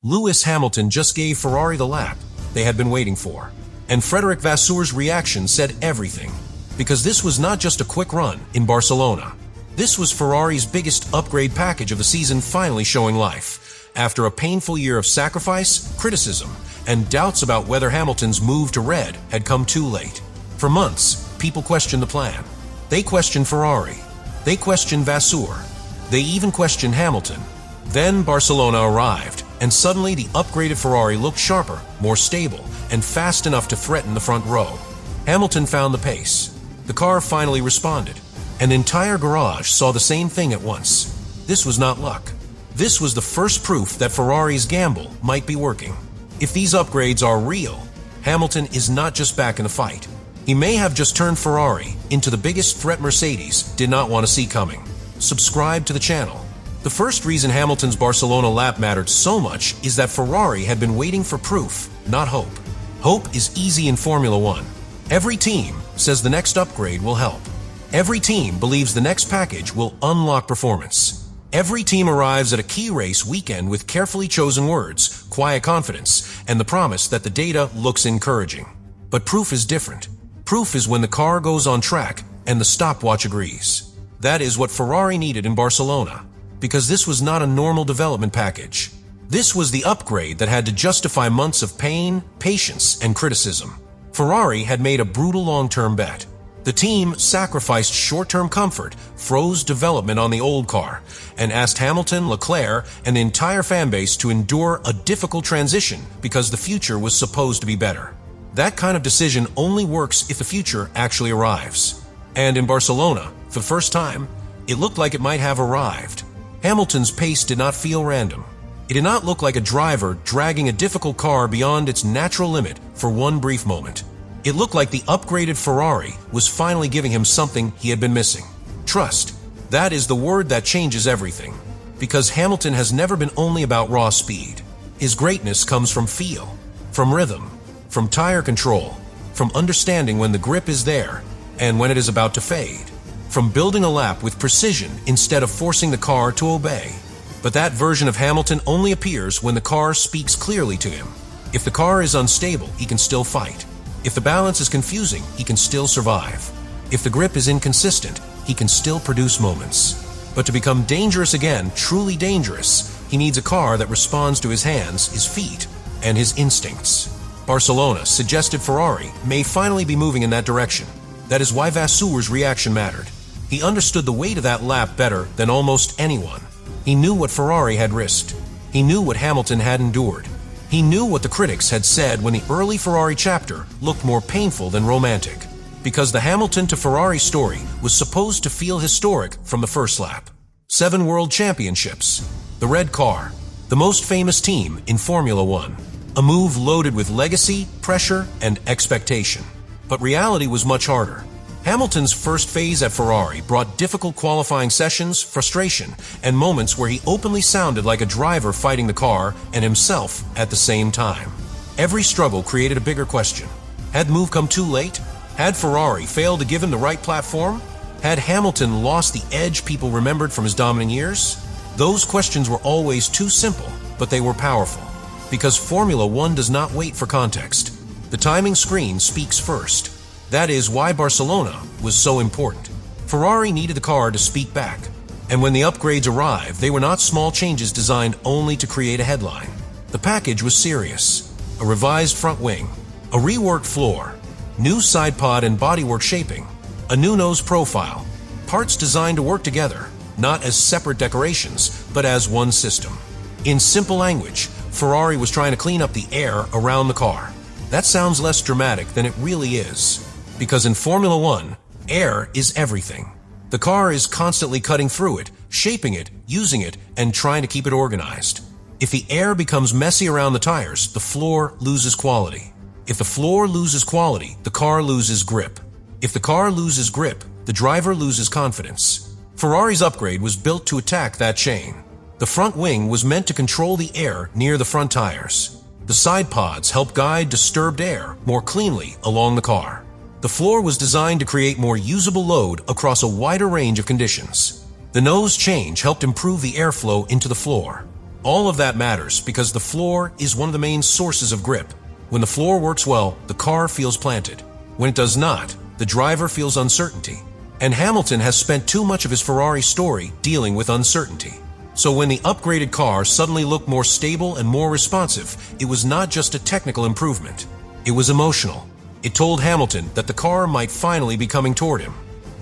Lewis Hamilton just gave Ferrari the lap they had been waiting for. And Frederic Vasseur's reaction said everything. Because this was not just a quick run in Barcelona. This was Ferrari's biggest upgrade package of the season finally showing life. After a painful year of sacrifice, criticism, and doubts about whether Hamilton's move to red had come too late. For months, people questioned the plan. They questioned Ferrari. They questioned Vasseur. They even questioned Hamilton. Then Barcelona arrived, and suddenly the upgraded Ferrari looked sharper, more stable, and fast enough to threaten the front row. Hamilton found the pace. The car finally responded. An entire garage saw the same thing at once. This was not luck. This was the first proof that Ferrari's gamble might be working. If these upgrades are real, Hamilton is not just back in the fight. He may have just turned Ferrari into the biggest threat Mercedes did not want to see coming. Subscribe to the channel. The first reason Hamilton's Barcelona lap mattered so much is that Ferrari had been waiting for proof, not hope. Hope is easy in Formula One. Every team says the next upgrade will help. Every team believes the next package will unlock performance. Every team arrives at a key race weekend with carefully chosen words, quiet confidence, and the promise that the data looks encouraging. But proof is different. Proof is when the car goes on track and the stopwatch agrees. That is what Ferrari needed in Barcelona, because this was not a normal development package. This was the upgrade that had to justify months of pain, patience, and criticism. Ferrari had made a brutal long-term bet. The team sacrificed short-term comfort, froze development on the old car, and asked Hamilton, Leclerc, and the entire fanbase to endure a difficult transition because the future was supposed to be better. That kind of decision only works if the future actually arrives. And in Barcelona, for the first time, it looked like it might have arrived. Hamilton's pace did not feel random. It did not look like a driver dragging a difficult car beyond its natural limit for one brief moment. It looked like the upgraded Ferrari was finally giving him something he had been missing. Trust. That is the word that changes everything. Because Hamilton has never been only about raw speed. His greatness comes from feel, from rhythm, from tire control, from understanding when the grip is there and when it is about to fade, from building a lap with precision instead of forcing the car to obey. But that version of Hamilton only appears when the car speaks clearly to him. If the car is unstable, he can still fight. If the balance is confusing, he can still survive. If the grip is inconsistent, he can still produce moments. But to become dangerous again, truly dangerous, he needs a car that responds to his hands, his feet, and his instincts. Barcelona suggested Ferrari may finally be moving in that direction. That is why Vasseur's reaction mattered. He understood the weight of that lap better than almost anyone. He knew what Ferrari had risked. He knew what Hamilton had endured. He knew what the critics had said when the early Ferrari chapter looked more painful than romantic. Because the Hamilton to Ferrari story was supposed to feel historic from the first lap. 7 world championships. The red car. The most famous team in Formula One. A move loaded with legacy, pressure, and expectation. But reality was much harder. Hamilton's first phase at Ferrari brought difficult qualifying sessions, frustration, and moments where he openly sounded like a driver fighting the car and himself at the same time. Every struggle created a bigger question. Had the move come too late? Had Ferrari failed to give him the right platform? Had Hamilton lost the edge people remembered from his dominant years? Those questions were always too simple, but they were powerful. Because Formula One does not wait for context. The timing screen speaks first. That is why Barcelona was so important. Ferrari needed the car to speak back. And when the upgrades arrived, they were not small changes designed only to create a headline. The package was serious. A revised front wing, a reworked floor, new side pod and bodywork shaping, a new nose profile, parts designed to work together, not as separate decorations, but as one system. In simple language, Ferrari was trying to clean up the air around the car. That sounds less dramatic than it really is. Because in Formula One, air is everything. The car is constantly cutting through it, shaping it, using it, and trying to keep it organized. If the air becomes messy around the tires, the floor loses quality. If the floor loses quality, the car loses grip. If the car loses grip, the driver loses confidence. Ferrari's upgrade was built to attack that chain. The front wing was meant to control the air near the front tires. The side pods help guide disturbed air more cleanly along the car. The floor was designed to create more usable load across a wider range of conditions. The nose change helped improve the airflow into the floor. All of that matters because the floor is one of the main sources of grip. When the floor works well, the car feels planted. When it does not, the driver feels uncertainty. And Hamilton has spent too much of his Ferrari story dealing with uncertainty. So when the upgraded car suddenly looked more stable and more responsive, it was not just a technical improvement. It was emotional. It told Hamilton that the car might finally be coming toward him.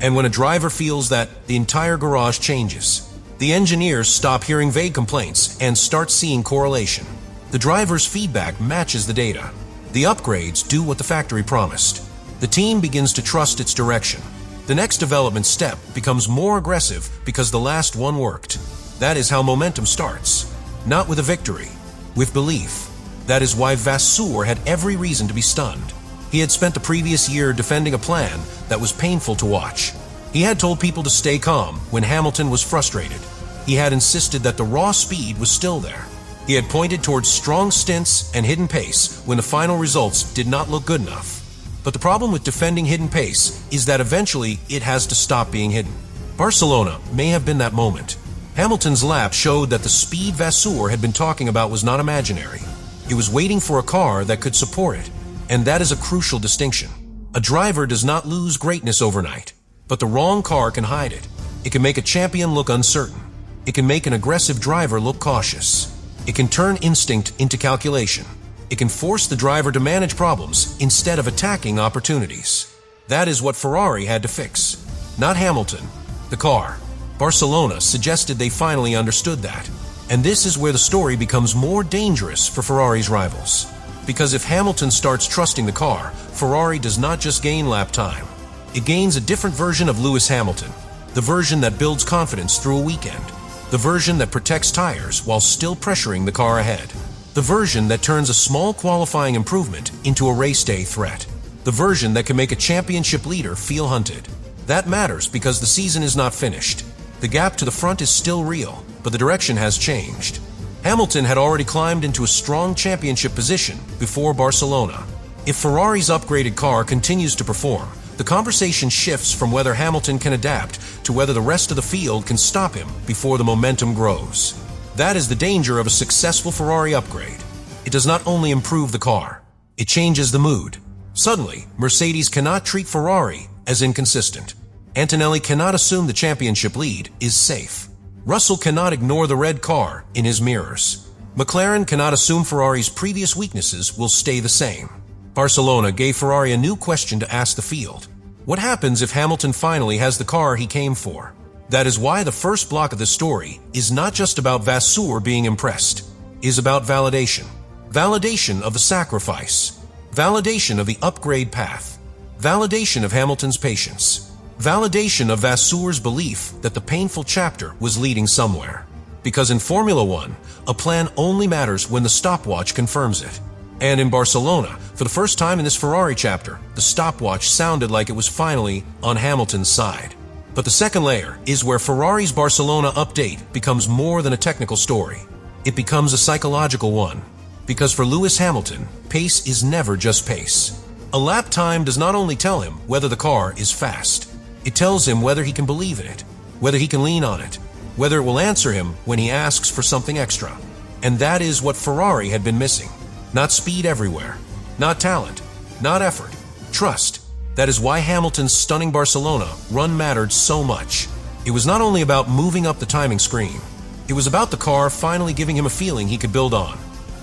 And when a driver feels that, the entire garage changes. The engineers stop hearing vague complaints and start seeing correlation. The driver's feedback matches the data. The upgrades do what the factory promised. The team begins to trust its direction. The next development step becomes more aggressive because the last one worked. That is how momentum starts. Not with a victory, with belief. That is why Vasseur had every reason to be stunned. He had spent the previous year defending a plan that was painful to watch. He had told people to stay calm when Hamilton was frustrated. He had insisted that the raw speed was still there. He had pointed towards strong stints and hidden pace when the final results did not look good enough. But the problem with defending hidden pace is that eventually it has to stop being hidden. Barcelona may have been that moment. Hamilton's lap showed that the speed Vasseur had been talking about was not imaginary. It was waiting for a car that could support it. And that is a crucial distinction. A driver does not lose greatness overnight, but the wrong car can hide it. It can make a champion look uncertain. It can make an aggressive driver look cautious. It can turn instinct into calculation. It can force the driver to manage problems instead of attacking opportunities. That is what Ferrari had to fix. Not Hamilton, the car. Barcelona suggested they finally understood that. And this is where the story becomes more dangerous for Ferrari's rivals. Because if Hamilton starts trusting the car, Ferrari does not just gain lap time. It gains a different version of Lewis Hamilton, the version that builds confidence through a weekend, the version that protects tires while still pressuring the car ahead, the version that turns a small qualifying improvement into a race day threat, the version that can make a championship leader feel hunted. That matters because the season is not finished. The gap to the front is still real, but the direction has changed. Hamilton had already climbed into a strong championship position before Barcelona. If Ferrari's upgraded car continues to perform, the conversation shifts from whether Hamilton can adapt to whether the rest of the field can stop him before the momentum grows. That is the danger of a successful Ferrari upgrade. It does not only improve the car, it changes the mood. Suddenly, Mercedes cannot treat Ferrari as inconsistent. Antonelli cannot assume the championship lead is safe. Russell cannot ignore the red car in his mirrors. McLaren cannot assume Ferrari's previous weaknesses will stay the same. Barcelona gave Ferrari a new question to ask the field. What happens if Hamilton finally has the car he came for? That is why the first block of the story is not just about Vasseur being impressed. It is about validation. Validation of the sacrifice. Validation of the upgrade path. Validation of Hamilton's patience. Validation of Vasseur's belief that the painful chapter was leading somewhere. Because in Formula One, a plan only matters when the stopwatch confirms it. And in Barcelona, for the first time in this Ferrari chapter, the stopwatch sounded like it was finally on Hamilton's side. But the second layer is where Ferrari's Barcelona update becomes more than a technical story. It becomes a psychological one. Because for Lewis Hamilton, pace is never just pace. A lap time does not only tell him whether the car is fast. It tells him whether he can believe in it, whether he can lean on it, whether it will answer him when he asks for something extra. And that is what Ferrari had been missing. Not speed everywhere, not talent, not effort, trust. That is why Hamilton's stunning Barcelona run mattered so much. It was not only about moving up the timing screen. It was about the car finally giving him a feeling he could build on.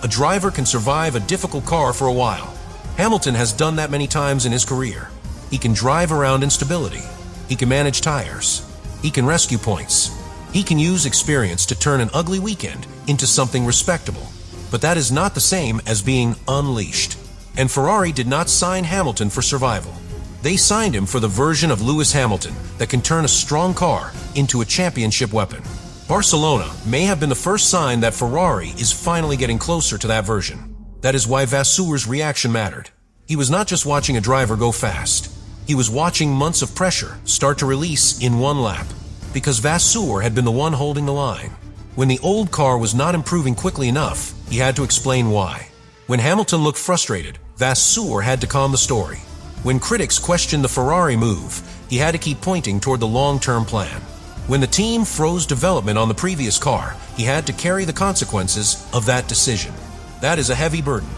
A driver can survive a difficult car for a while. Hamilton has done that many times in his career. He can drive around instability. He can manage tires. He can rescue points. He can use experience to turn an ugly weekend into something respectable. But that is not the same as being unleashed. And Ferrari did not sign Hamilton for survival. They signed him for the version of Lewis Hamilton that can turn a strong car into a championship weapon. Barcelona may have been the first sign that Ferrari is finally getting closer to that version. That is why Vasseur's reaction mattered. He was not just watching a driver go fast. He was watching months of pressure start to release in one lap, because Vasseur had been the one holding the line. When the old car was not improving quickly enough, he had to explain why. When Hamilton looked frustrated, Vasseur had to calm the story. When critics questioned the Ferrari move, he had to keep pointing toward the long-term plan. When the team froze development on the previous car, he had to carry the consequences of that decision. That is a heavy burden,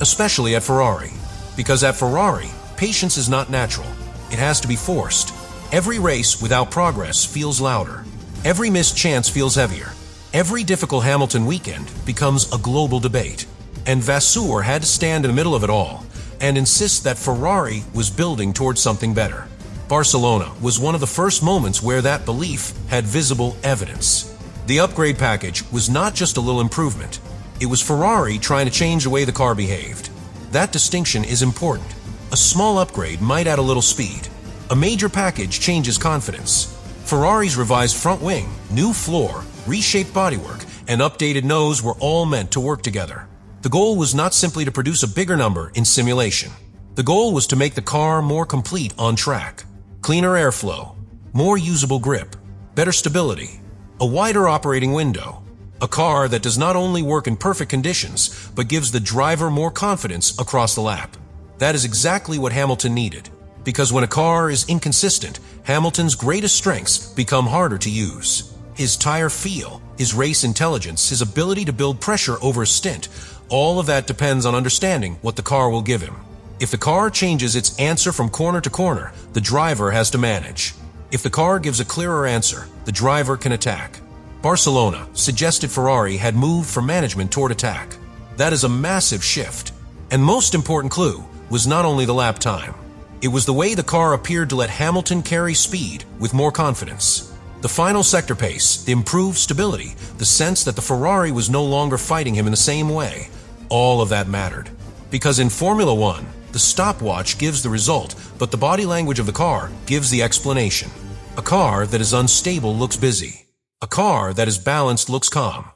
especially at Ferrari. Because at Ferrari, patience is not natural. It has to be forced. Every race without progress feels louder. Every missed chance feels heavier. Every difficult Hamilton weekend becomes a global debate. And Vasseur had to stand in the middle of it all and insist that Ferrari was building towards something better. Barcelona was one of the first moments where that belief had visible evidence. The upgrade package was not just a little improvement. It was Ferrari trying to change the way the car behaved. That distinction is important. A small upgrade might add a little speed. A major package changes confidence. Ferrari's revised front wing, new floor, reshaped bodywork, and updated nose were all meant to work together. The goal was not simply to produce a bigger number in simulation. The goal was to make the car more complete on track. Cleaner airflow, more usable grip, better stability, a wider operating window. A car that does not only work in perfect conditions, but gives the driver more confidence across the lap. That is exactly what Hamilton needed. Because when a car is inconsistent, Hamilton's greatest strengths become harder to use. His tire feel, his race intelligence, his ability to build pressure over a stint, all of that depends on understanding what the car will give him. If the car changes its answer from corner to corner, the driver has to manage. If the car gives a clearer answer, the driver can attack. Barcelona suggested Ferrari had moved from management toward attack. That is a massive shift. And most important clue was not only the lap time. It was the way the car appeared to let Hamilton carry speed with more confidence. The final sector pace, the improved stability, the sense that the Ferrari was no longer fighting him in the same way, all of that mattered. Because in Formula One, the stopwatch gives the result, but the body language of the car gives the explanation. A car that is unstable looks busy. A car that is balanced looks calm.